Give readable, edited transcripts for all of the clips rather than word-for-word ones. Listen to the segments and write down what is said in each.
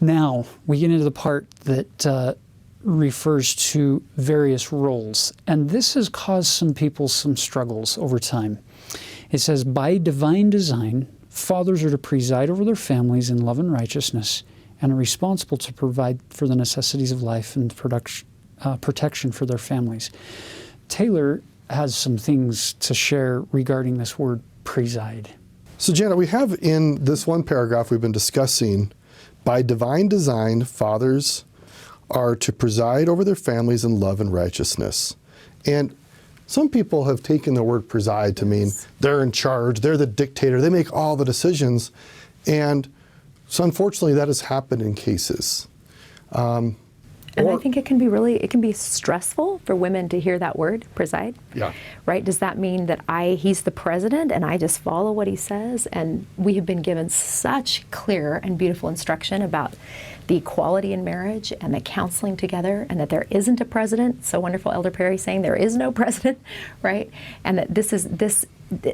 Now, we get into the part that refers to various roles, and this has caused some people some struggles over time. It says, by divine design, fathers are to preside over their families in love and righteousness, and are responsible to provide for the necessities of life and protection for their families. Taylor has some things to share regarding this word preside. So Janet, we have in this one paragraph we've been discussing, by divine design, fathers are to preside over their families in love and righteousness. And some people have taken the word preside to mean they're in charge, they're the dictator, they make all the decisions. And so unfortunately that has happened in cases. And I think it can be stressful for women to hear that word, preside. Yeah. Right? Does that mean that he's the president and I just follow what he says? And we have been given such clear and beautiful instruction about the equality in marriage and the counseling together, and that there isn't a president. So wonderful, Elder Perry saying there is no president, right? And that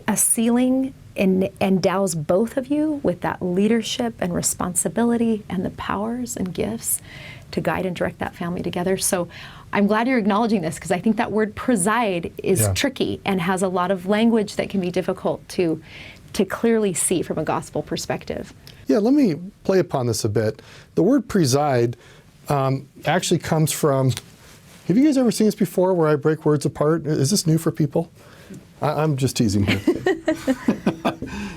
a ceiling endows both of you with that leadership and responsibility and the powers and gifts to guide and direct that family together. So I'm glad you're acknowledging this, because I think that word preside is tricky and has a lot of language that can be difficult to clearly see from a gospel perspective. Yeah, let me play upon this a bit. The word preside actually comes from, have you guys ever seen this before where I break words apart? Is this new for people? I'm just teasing here.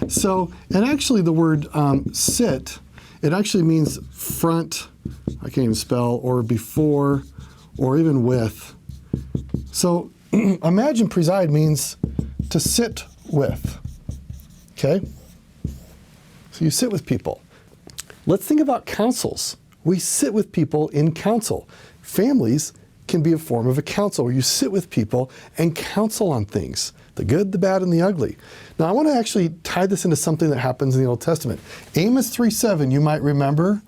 So, and actually the word sit, it actually means front, I can't even spell, or before, or even with. So imagine preside means to sit with, okay? So you sit with people. Let's think about councils. We sit with people in council. Families can be a form of a council where you sit with people and counsel on things, the good, the bad, and the ugly. Now I want to actually tie this into something that happens in the Old Testament. Amos 3:7, you might remember,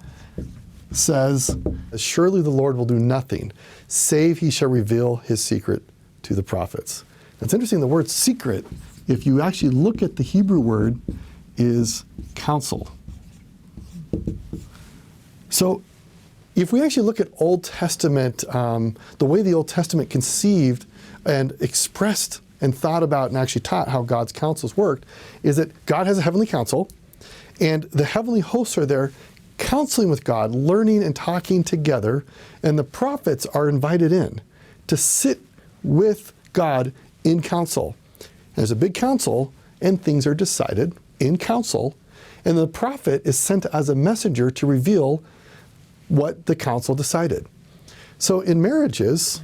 says, surely the Lord will do nothing, save he shall reveal his secret to the prophets. It's interesting, the word secret, if you actually look at the Hebrew word, is counsel. So if we actually look at Old Testament, the way the Old Testament conceived and expressed and thought about and actually taught how God's counsels worked, is that God has a heavenly council, and the heavenly hosts are there counseling with God, learning and talking together, and the prophets are invited in to sit with God in council. There's a big council, and things are decided in council, and the prophet is sent as a messenger to reveal what the council decided. So in marriages,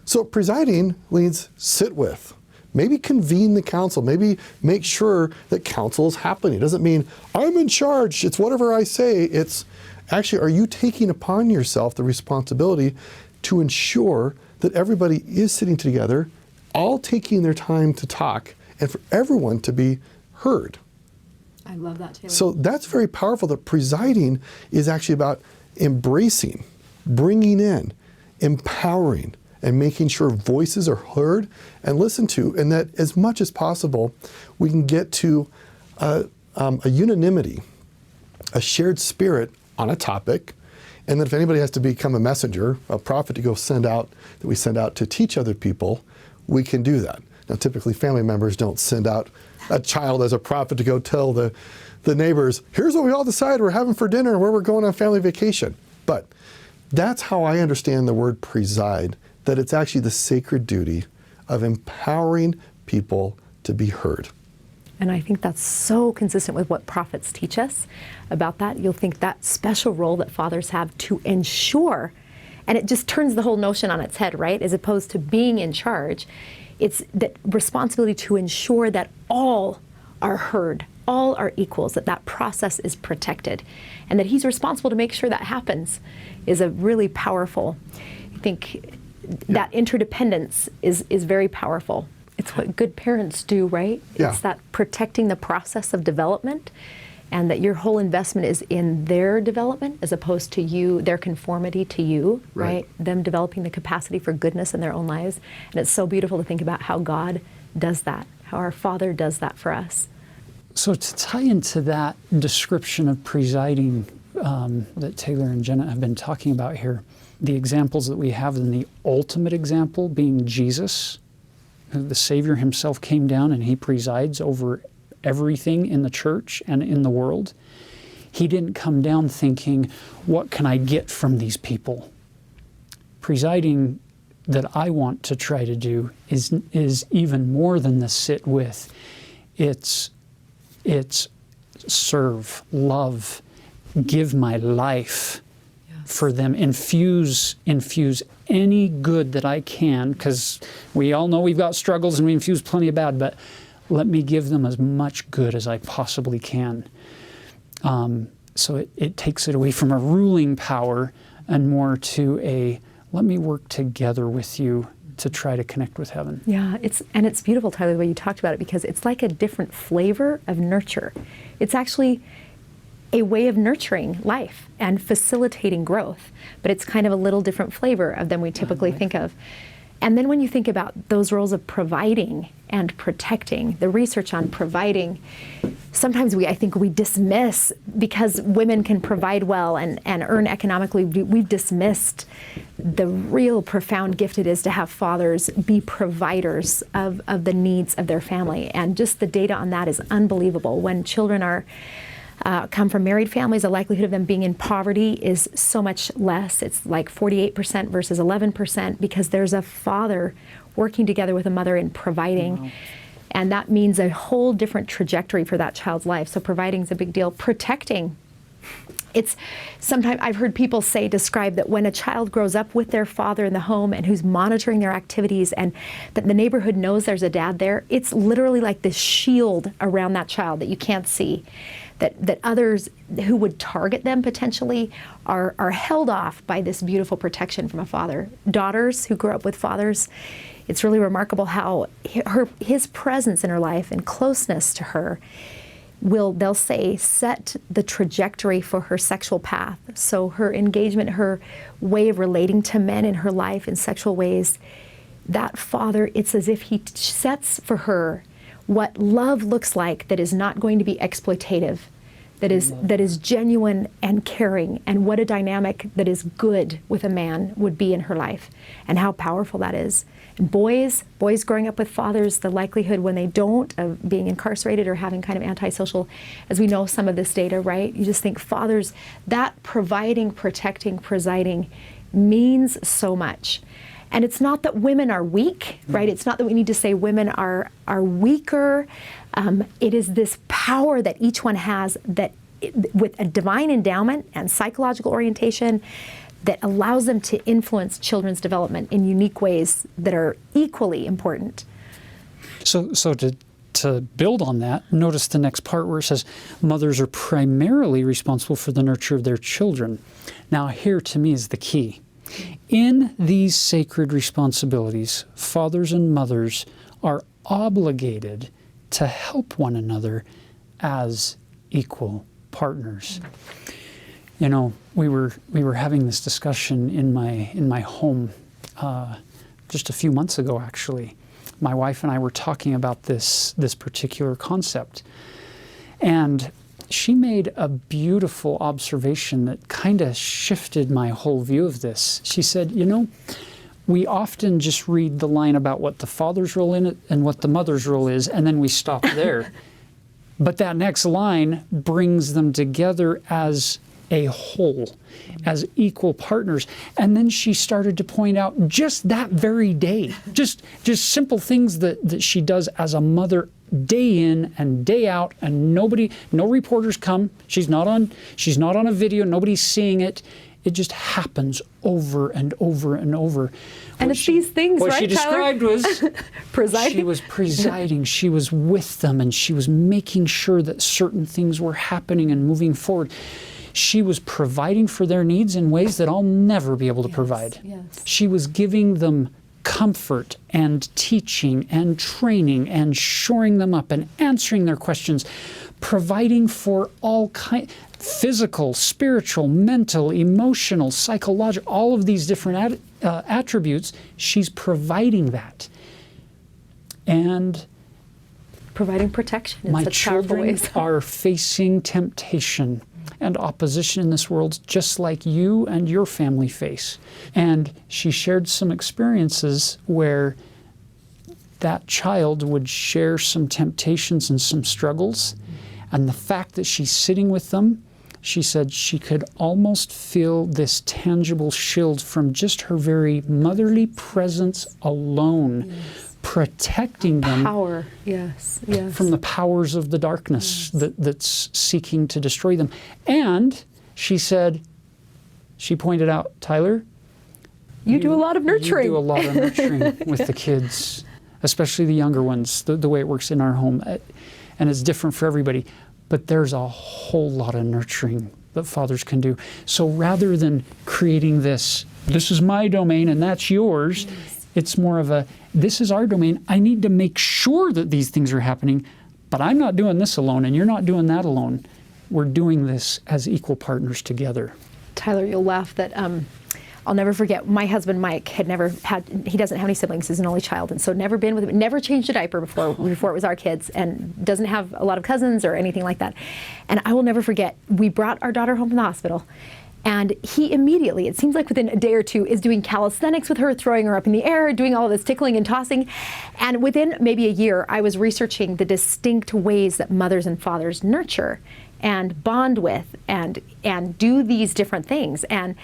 so presiding means sit with. Maybe convene the council. Maybe make sure that council is happening. It doesn't mean I'm in charge. It's whatever I say. It's actually, are you taking upon yourself the responsibility to ensure that everybody is sitting together, all taking their time to talk, and for everyone to be heard? I love that, Taylor. So that's very powerful. That presiding is actually about embracing, bringing in, empowering, and making sure voices are heard and listened to, and that as much as possible, we can get to a unanimity, a shared spirit on a topic, and that if anybody has to become a messenger, a prophet to go send out, that we send out to teach other people, we can do that. Now, typically family members don't send out a child as a prophet to go tell the neighbors, here's what we all decided we're having for dinner and where we're going on family vacation. But that's how I understand the word preside, that it's actually the sacred duty of empowering people to be heard. And I think that's so consistent with what prophets teach us about that. You'll think that special role that fathers have to ensure, and it just turns the whole notion on its head, right? As opposed to being in charge, it's that responsibility to ensure that all are heard, all are equals, that that process is protected, and that he's responsible to make sure that happens is a really powerful, I think that interdependence is very powerful. It's what good parents do, right? Yeah. It's that protecting the process of development, and that your whole investment is in their development as opposed to you, their conformity to you, right? Them developing the capacity for goodness in their own lives. And it's so beautiful to think about how God does that, how our Father does that for us. So to tie into that description of presiding, that Taylor and Jenet have been talking about here, the examples that we have, in the ultimate example being Jesus, the Savior himself came down and he presides over everything in the church and in the world. He didn't come down thinking, what can I get from these people? Presiding that I want to try to do is even more than the sit with. It's serve, love, give my life for them, infuse any good that I can, because we all know we've got struggles and we infuse plenty of bad, but let me give them as much good as I possibly can. So it takes it away from a ruling power and more to a, let me work together with you to try to connect with heaven. Yeah, it's beautiful, Tyler, the way you talked about it, because it's like a different flavor of nurture. It's actually a way of nurturing life and facilitating growth, but it's kind of a little different flavor than we typically think of. And then when you think about those roles of providing and protecting, the research on providing, sometimes I think we dismiss, because women can provide well and earn economically, we've dismissed the real profound gift it is to have fathers be providers of the needs of their family. And just the data on that is unbelievable. When children come from married families, the likelihood of them being in poverty is so much less. It's like 48% versus 11%, because there's a father working together with a mother in providing. Wow. And that means a whole different trajectory for that child's life. So providing is a big deal. Protecting. It's sometimes I've heard people describe that when a child grows up with their father in the home and who's monitoring their activities, and that the neighborhood knows there's a dad there, it's literally like this shield around that child that you can't see. That others who would target them potentially are held off by this beautiful protection from a father. Daughters who grow up with fathers, it's really remarkable how his presence in her life and closeness to her they'll say, set the trajectory for her sexual path. So her engagement, her way of relating to men in her life in sexual ways, that father, it's as if he sets for her what love looks like, that is not going to be exploitative, that is genuine and caring, and what a dynamic that is good with a man would be in her life, and how powerful that is. And boys growing up with fathers, the likelihood when they don't of being incarcerated or having kind of antisocial, as we know some of this data, right? You just think fathers, that providing, protecting, presiding means so much. And it's not that women are weak, right? It's not that we need to say women are weaker. It is this power that each one has, that with a divine endowment and psychological orientation, that allows them to influence children's development in unique ways that are equally important. So to build on that, notice the next part where it says, mothers are primarily responsible for the nurture of their children. Now here to me is the key. In these sacred responsibilities, fathers and mothers are obligated to help one another as equal partners. You know, we were having this discussion in my home just a few months ago, actually. My wife and I were talking about this particular concept, and she made a beautiful observation that kind of shifted my whole view of this. She said, you know, we often just read the line about what the father's role in it and what the mother's role is, and then we stop there. But that next line brings them together as a whole, as equal partners. And then she started to point out just that very day, just simple things that she does as a mother day in and day out, and no reporters come. She's not on a video, nobody's seeing it. It just happens over and over and over. And it's these things, right, What she described was presiding. She was presiding. She was with them, and she was making sure that certain things were happening and moving forward. She was providing for their needs in ways that I'll never be able to provide. Yes. She was giving them comfort and teaching and training and shoring them up and answering their questions, providing for all kinds, physical, spiritual, mental, emotional, psychological, all of these different attributes. She's providing that. And providing protection in my such powerful children ways. are facing temptation. and opposition in this world, just like you and your family face. And she shared some experiences where that child would share some temptations and some struggles. And the fact that she's sitting with them, she said she could almost feel this tangible shield from just her very motherly presence alone, protecting them Power, yes. from the powers of the darkness that's seeking to destroy them. And she said, she pointed out, Tyler, You do a lot of nurturing. You do a lot of nurturing with the kids, especially the younger ones, the way it works in our home. And it's different for everybody. But there's a whole lot of nurturing that fathers can do. So rather than creating this is my domain and that's yours, it's more of a, this is our domain. I need to make sure that these things are happening, but I'm not doing this alone and you're not doing that alone. We're doing this as equal partners together. Tyler, you'll laugh that I'll never forget, my husband Mike he doesn't have any siblings, he's an only child, and so never been with him, never changed a diaper before it was our kids, and doesn't have a lot of cousins or anything like that. And I will never forget, we brought our daughter home from the hospital, and he immediately, it seems like within a day or two, is doing calisthenics with her, throwing her up in the air, doing all of this tickling and tossing. And within maybe a year, I was researching the distinct ways that mothers and fathers nurture and bond with and do these different things. And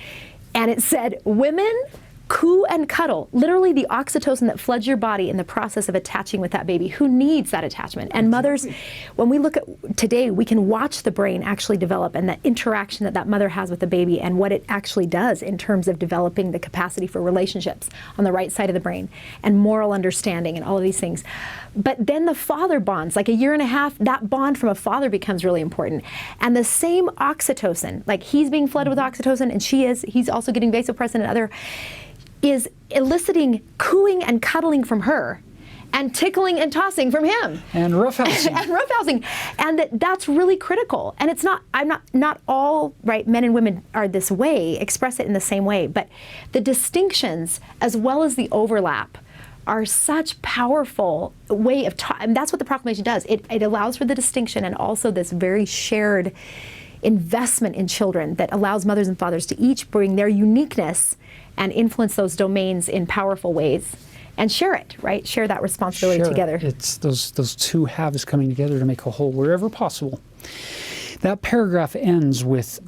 it said, women coo and cuddle, literally the oxytocin that floods your body in the process of attaching with that baby. Who needs that attachment? And mothers, when we look at today, we can watch the brain actually develop and the interaction that mother has with the baby and what it actually does in terms of developing the capacity for relationships on the right side of the brain and moral understanding and all of these things. But then the father bonds, like a year and a half, that bond from a father becomes really important. And the same oxytocin, like he's being flooded with oxytocin and he's also getting vasopressin and other, is eliciting cooing and cuddling from her and tickling and tossing from him. And roughhousing. And roughhousing. And that's really critical. And it's not all, right, men and women are this way, express it in the same way, but the distinctions as well as the overlap are such powerful way of and that's what the proclamation does. It allows for the distinction and also this very shared investment in children that allows mothers and fathers to each bring their uniqueness and influence those domains in powerful ways and share it, right? Share that responsibility together. It's those two halves coming together to make a whole wherever possible. That paragraph ends with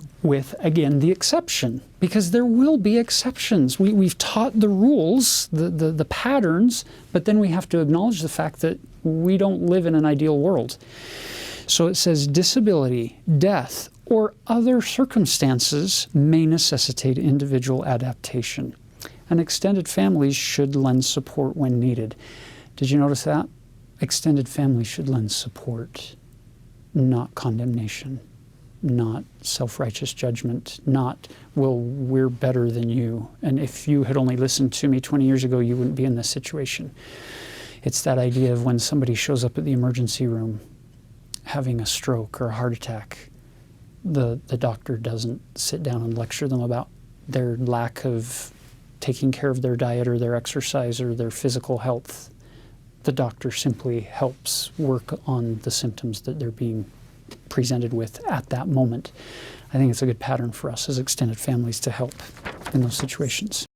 again, the exception, because there will be exceptions. We've taught the rules, the patterns, but then we have to acknowledge the fact that we don't live in an ideal world. So it says disability, death, or other circumstances may necessitate individual adaptation. And extended families should lend support when needed. Did you notice that? Extended families should lend support, not condemnation, not self-righteous judgment, not, well, we're better than you, and if you had only listened to me 20 years ago, you wouldn't be in this situation. It's that idea of when somebody shows up at the emergency room having a stroke or a heart attack, the doctor doesn't sit down and lecture them about their lack of taking care of their diet or their exercise or their physical health. The doctor simply helps work on the symptoms that they're being presented with at that moment. I think it's a good pattern for us as extended families to help in those situations.